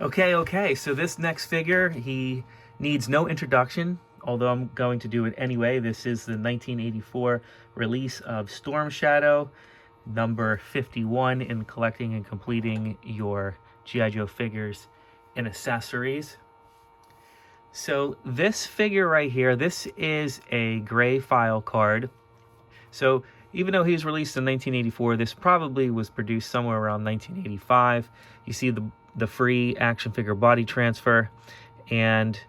Okay, so this next figure, he needs no introduction, although I'm going to do it anyway. This is the 1984 release of Storm Shadow, number 51 in collecting and completing your G.I. Joe figures and accessories. So this figure right here, this is a gray file card. So even though he was released in 1984, this probably was produced somewhere around 1985. You see the free action figure body transfer. And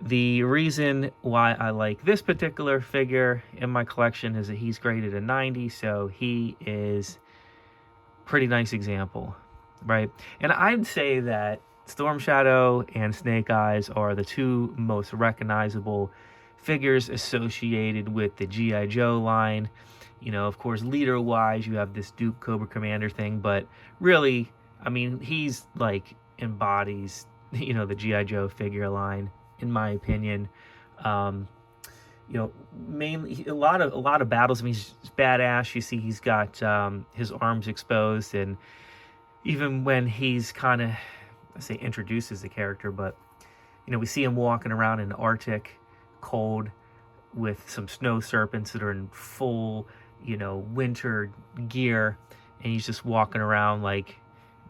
the reason why I like this particular figure in my collection is that he's graded a 90, so he is pretty nice example, right? And I'd say that Storm Shadow and Snake Eyes are the two most recognizable figures associated with the G.I. Joe line. You know, of course, leader-wise, you have this Duke Cobra Commander thing, but really, I mean, he's like embodies, you know, the G.I. Joe figure line, in my opinion. You know, mainly a lot of battles. I mean, he's badass. You see, he's got his arms exposed, and even when he's kind of, I say introduces the character, but you know, we see him walking around in the Arctic cold with some snow serpents that are in full, you know, winter gear, and he's just walking around like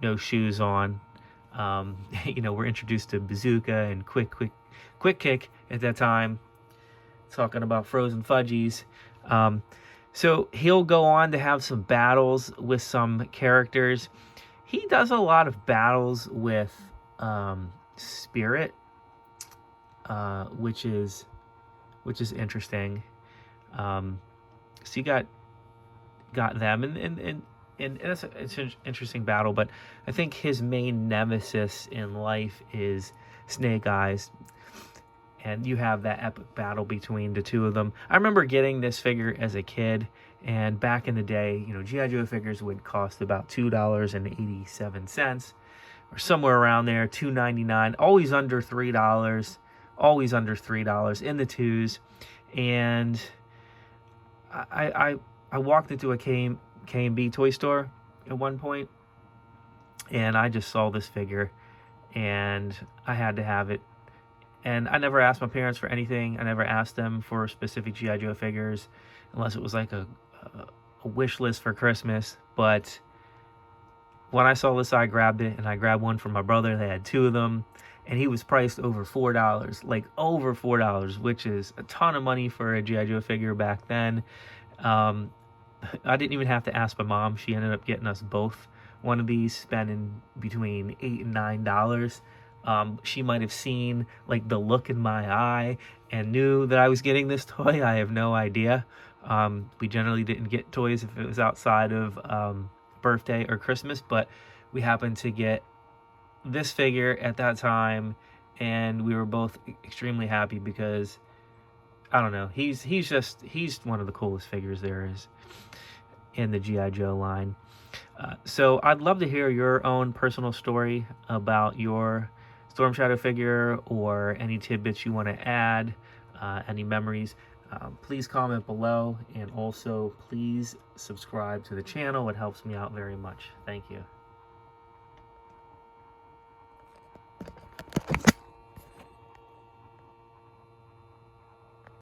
no shoes on. You know, we're introduced to Bazooka and Quick Kick at that time, talking about frozen fudgies. So he'll go on to have some battles with some characters. He does a lot of battles with Spirit, which is interesting. So you got them, and it's an interesting battle. But I think his main nemesis in life is Snake Eyes, and you have that epic battle between the two of them. I remember getting this figure as a kid, and back in the day, you know, G.I. Joe figures would cost about $2.87, or somewhere around there, $2.99, always under $3, always under $3 in the twos. And I walked into a K&B toy store at one point, and I just saw this figure, and I had to have it. And I never asked my parents for anything. I never asked them for specific G.I. Joe figures, unless it was like a wish list for Christmas. But when I saw this, I grabbed it, and I grabbed one for my brother. They had two of them, and he was priced over $4, like over $4, which is a ton of money for a G.I. Joe figure back then. I didn't even have to ask my mom. She ended up getting us both one of these, spending between $8 and $9. She might have seen like the look in my eye and knew that I was getting this toy. I have no idea. We generally didn't get toys if it was outside of birthday or Christmas, but we happened to get this figure at that time, and we were both extremely happy because, I don't know, he's one of the coolest figures there is in the G.I. Joe line. So I'd love to hear your own personal story about your Storm Shadow figure, or any tidbits you want to add, any memories. Please comment below, and also please subscribe to the channel. It helps me out very much. Thank you.